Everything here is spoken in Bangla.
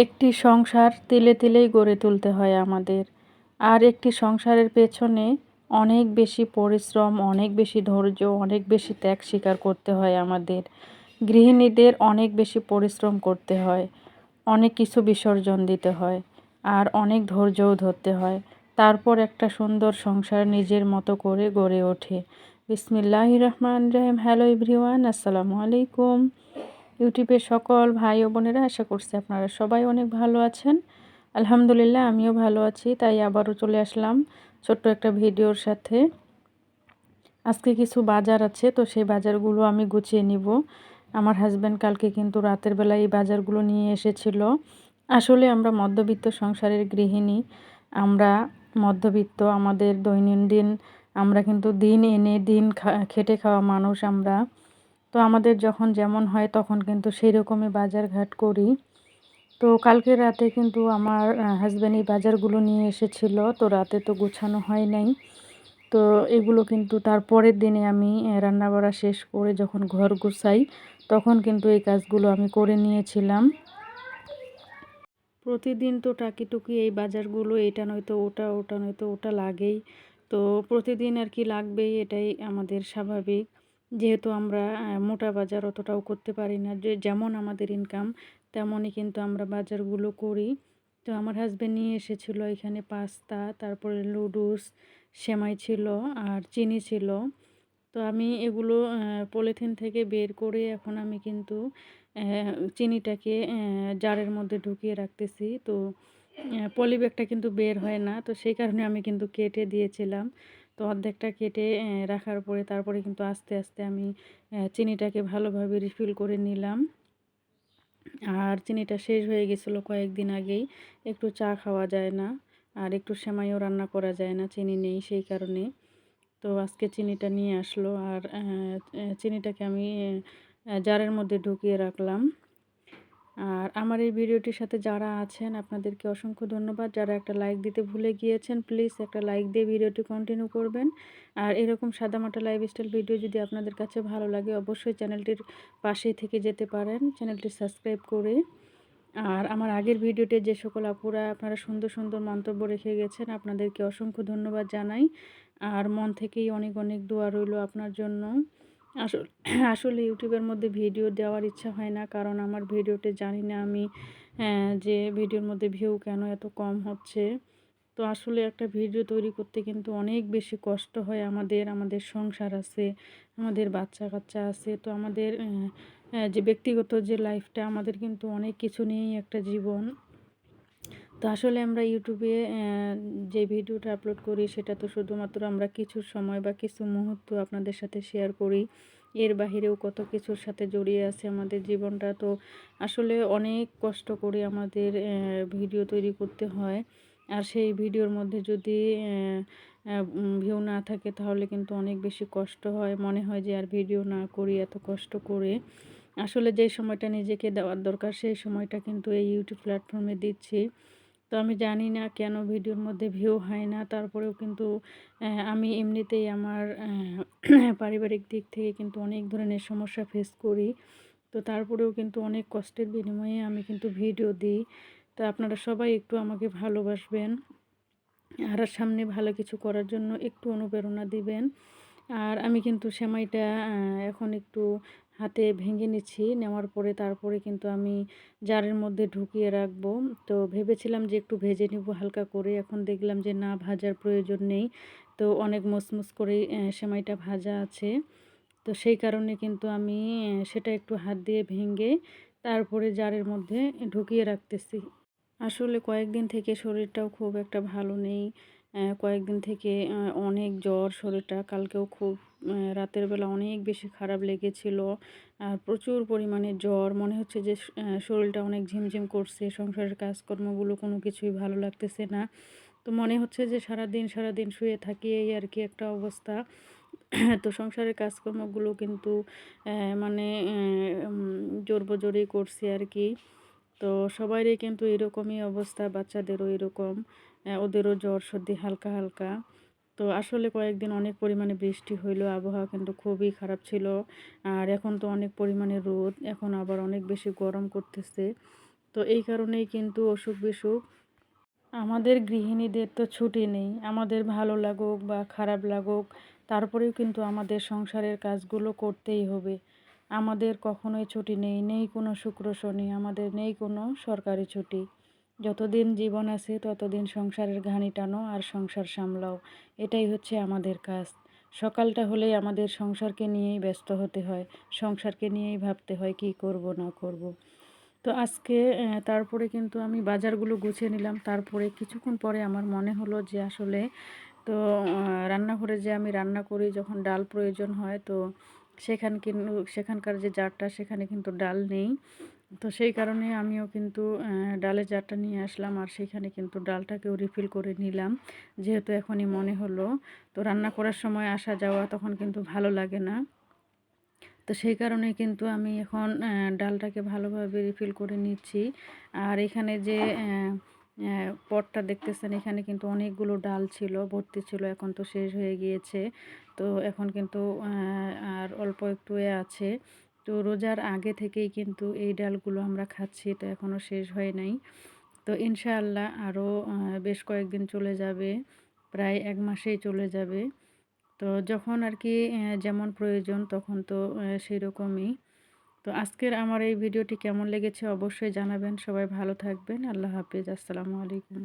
একটি সংসার তিলে তিলেই গড়ে তুলতে হয় আমাদের। আর একটি সংসারের পেছনে অনেক বেশি পরিশ্রম, অনেক বেশি ধৈর্য, অনেক বেশি ত্যাগ স্বীকার করতে হয় আমাদের। গৃহিণীদের অনেক বেশি পরিশ্রম করতে হয়, অনেক কিছু বিসর্জন দিতে হয়, আর অনেক ধৈর্যও ধরতে হয়। তারপর একটা সুন্দর সংসার নিজের মতো করে গড়ে ওঠে। বিসমিল্লাহির রহমানির রহিম। হ্যালো এভরিওয়ান, আসসালামু আলাইকুম। ইউটিউবের সকল ভাই ও বোনেরা, আশা করছি আপনারা সবাই অনেক ভালো আছেন। আলহামদুলিল্লাহ, আমিও ভালো আছি। তাই আবারও চলে আসলাম ছোট্ট একটা ভিডিওর সাথে। আজকে কিছু বাজার আছে, তো সেই বাজারগুলো আমি গুছিয়ে নিব। আমার হাজব্যান্ড কালকে কিন্তু রাতের বেলা এই বাজারগুলো নিয়ে এসেছিল। আসলে আমরা মধ্যবিত্ত সংসারের গৃহিণী, আমরা মধ্যবিত্ত, আমাদের দৈনন্দিন আমরা কিন্তু দিন এনে দিন খেটে খাওয়া মানুষ আমরা। তো আমাদের যখন যেমন হয় তখন কিন্তু সেই রকমই বাজারঘাট করি। তো কালকে রাতে কিন্তু আমার হাজব্যান্ড এই বাজারগুলো নিয়ে এসেছিল। তো রাতে তো গোছানো হয় নাই। তো এগুলো কিন্তু তার পরের দিনে আমি রান্না বাড়া শেষ করে যখন ঘর গুছাই তখন কিন্তু এই কাজগুলো আমি করে নিয়েছিলাম। প্রতিদিন তো টাকিটুকি এই বাজারগুলো এটা নয়তো ওটা, ওটা নয়তো ওটা লাগেই। তো প্রতিদিন আর কি লাগবেই, এটাই আমাদের স্বাভাবিক। যেহেতু আমরা মোটা বাজার অতটাও করতে পারি না, যে যেমন আমাদের ইনকাম তেমনই কিন্তু আমরা বাজারগুলো করি। তো আমার হাজব্যান্ড নিয়ে এসেছিলো এখানে পাস্তা, তারপরে লুডুস, সেমাই ছিল আর চিনি ছিল। তো আমি এগুলো পলিথিন থেকে বের করে এখন আমি কিন্তু চিনিটাকে জারের মধ্যে ঢুকিয়ে রাখতেছি। তো পলিব্যাগটা কিন্তু বের হয় না, তো সেই কারণে আমি কিন্তু কেটে দিয়েছিলাম। তো অর্ধেকটা কেটে রাখার পরে তারপরে কিন্তু আস্তে আস্তে আমি চিনিটাকে ভালোভাবে রিফিল করে নিলাম। আর চিনিটা শেষ হয়ে গেছিলো কয়েকদিন আগেই। একটু চা খাওয়া যায় না, আর একটু সেমাইও রান্না করা যায় না, চিনি নেই সেই কারণে। তো আজকে চিনিটা নিয়ে আসলো, আর চিনিটাকে আমি জারের মধ্যে ঢুকিয়ে রাখলাম। আর আমার এই ভিডিওটির সাথে যারা আছেন আপনাদেরকে অসংখ্য ধন্যবাদ। যারা একটা লাইক দিতে ভুলে গিয়েছেন, প্লিজ একটা লাইক দিয়ে ভিডিওটি কন্টিনিউ করবেন। আর এরকম সাদামাটা লাইফস্টাইল ভিডিও যদি আপনাদের কাছে ভালো লাগে, অবশ্যই চ্যানেলটির পাশেই থেকে যেতে পারেন, চ্যানেলটি সাবস্ক্রাইব করে। আর আমার আগের ভিডিওতে যে সকল আপুরা আপনারা সুন্দর সুন্দর মন্তব্য রেখে গেছেন, আপনাদেরকে অসংখ্য ধন্যবাদ জানাই। আর মন থেকেই অনেক অনেক দোয়া রইল আপনার জন্য। আসলে আসলে ইউটিউবের মধ্যে ভিডিও দেওয়ার ইচ্ছা হয় না, কারণ আমার ভিডিওতে জানি না আমি যে ভিডিওর মধ্যে ভিউ কেন এত কম হচ্ছে। তো আসলে একটা ভিডিও তৈরি করতে কিন্তু অনেক বেশি কষ্ট হয় আমাদের। আমাদের সংসার আছে, আমাদের বাচ্চা কাচ্চা আছে। তো আমাদের যে ব্যক্তিগত যে লাইফটা, আমাদের কিন্তু অনেক কিছু নিয়েই একটা জীবন। তো আসলে আমরা ইউটিউবে যে ভিডিওটা আপলোড করি সেটা তো শুধুমাত্র আমরা কিছু সময় বা কিছু মুহূর্ত আপনাদের সাথে শেয়ার করি। এর বাহিরেও কত কিছুর সাথে জড়িয়ে আছে আমাদের জীবনটা। তো আসলে অনেক কষ্ট করে আমাদের ভিডিও তৈরি করতে হয়। আর সেই ভিডিওর মধ্যে যদি ভিউ না থাকে তাহলে কিন্তু অনেক বেশি কষ্ট হয়, মনে হয় যে আর ভিডিও না করি এত কষ্ট করে। আসলে যে সময়টা নিজেকে দেওয়ার দরকার সেই সময়টা কিন্তু এই ইউটিউব প্ল্যাটফর্মে দিচ্ছি। তো আমি জানি না কেন ভিডিওর মধ্যে ভিউ হয় না। তারপরেও কিন্তু আমি এমনিতেই আমার পারিবারিক দিক থেকে কিন্তু অনেক ধরনের সমস্যা ফেস করি। তো তারপরেও কিন্তু অনেক কষ্টের বিনিময়ে আমি কিন্তু ভিডিও দিই। তো আপনারা সবাই একটু আমাকে ভালোবাসবেন, আর সামনে ভালো কিছু করার জন্য একটু অনুপ্রেরণা দিবেন। আর আমি কিন্তু সেমাইটা এখন একটু হাতে ভেঙে নিচ্ছি, নেওয়ার পরে তারপরে কিন্তু আমি জারের মধ্যে ঢুকিয়ে রাখবো। তো ভেবেছিলাম যে একটু ভেজে নিব হালকা করে, এখন দেখলাম যে না, ভাজার প্রয়োজন নেই। তো অনেক মুসমুস করেই সেমাইটা ভাজা আছে। তো সেই কারণে কিন্তু আমি সেটা একটু হাত দিয়ে ভেঙে তারপরে জারের মধ্যে ঢুকিয়ে রাখতেছি। আসলে কয়েকদিন থেকে শরীরটাও খুব একটা ভালো নেই। কয়েকদিন থেকে অনেক জ্বর শরীরটা। কালকেও খুব রাতের বেলা অনেক বেশি খারাপ লেগেছিল। আর প্রচুর পরিমাণে জ্বর। মনে হচ্ছে যে শরীরটা অনেক ঝিমঝিম করছে। সংসারের কাজকর্মগুলো কোনো কিছুই ভালো লাগতেছে না। তো মনে হচ্ছে যে সারাদিন শুয়ে থাকি, এই আর কি একটা অবস্থা। তো সংসারের কাজকর্মগুলো কিন্তু মানে জোরবজোরই করছি আর কি। তো সবারই কিন্তু এরকমই অবস্থা, বাচ্চাদেরও এরকম, ওদেরও জ্বর সর্দি হালকা হালকা। তো আসলে কয়েকদিন অনেক পরিমাণে বৃষ্টি হইলো, আবহাওয়া কিন্তু খুবই খারাপ ছিল। আর এখন তো অনেক পরিমাণে রোদ, এখন আবার অনেক বেশি গরম করতেছে। তো তো এই কারণেই কিন্তু অসুখ বিসুখ। আমাদের গৃহিণীদের তো ছুটি নেই। আমাদের ভালো লাগুক বা খারাপ লাগুক, তারপরেও কিন্তু আমাদের সংসারের কাজগুলো করতেই হবে। আমাদের কখনোই ছুটি নেই, নেই কোনো শুক্র শনি, আমাদের নেই কোনো সরকারি ছুটি। যতদিন জীবন আছে ততদিন সংসারের ঘানি টানো আর সংসার সামলাও। এটাই হচ্ছে আমাদের কাজ। সকালটা হলেই আমাদের সংসারকে নিয়েই ব্যস্ত হতে হয়। সংসারকে নিয়েই ভাবতে হয় কী করব না করব। তো আজকে তারপরে কিন্তু আমি বাজারগুলো গুছিয়ে নিলাম। তারপরে কিছুক্ষণ পরে আমার মনে হলো যে আসলে তো রান্নাঘরে যে আমি রান্না করি যখন ডাল প্রয়োজন হয়, তো সেখানকার যে জারটা সেখানে কিন্তু ডাল নেই। তো সেই কারণে আমিও কিন্তু ডালের জারটা নিয়ে আসলাম আর সেখানে কিন্তু ডালটাকেও রিফিল করে নিলাম। যেহেতু এখনই মনে হলো, তো রান্না করার সময় আসা যাওয়া তখন কিন্তু ভালো লাগে না। তো সেই কারণে কিন্তু আমি এখন ডালটাকে ভালোভাবে রিফিল করে নিচ্ছি। আর এখানে যে পটটা দেখতেছেন, এখানে কিন্তু অনেকগুলো ডাল ছিল, ভর্তি ছিল, এখন তো শেষ হয়ে গিয়েছে। তো এখন কিন্তু আর অল্প একটু আছে। তো রোজার আগে থেকেই কিন্তু এই ডালগুলো আমরা খাচ্ছি, তো এখনও শেষ হয় নাই। তো ইনশাআল্লাহ আরও বেশ কয়েকদিন চলে যাবে, প্রায় 1 মাসেই চলে যাবে। তো যখন আর কি যেমন প্রয়োজন তখন তো সেরকমই। তো আজকের আমার এই ভিডিওটি কেমন লেগেছে অবশ্যই জানাবেন। সবাই ভালো থাকবেন। আল্লাহ হাফেজ। আসসালামু আলাইকুম।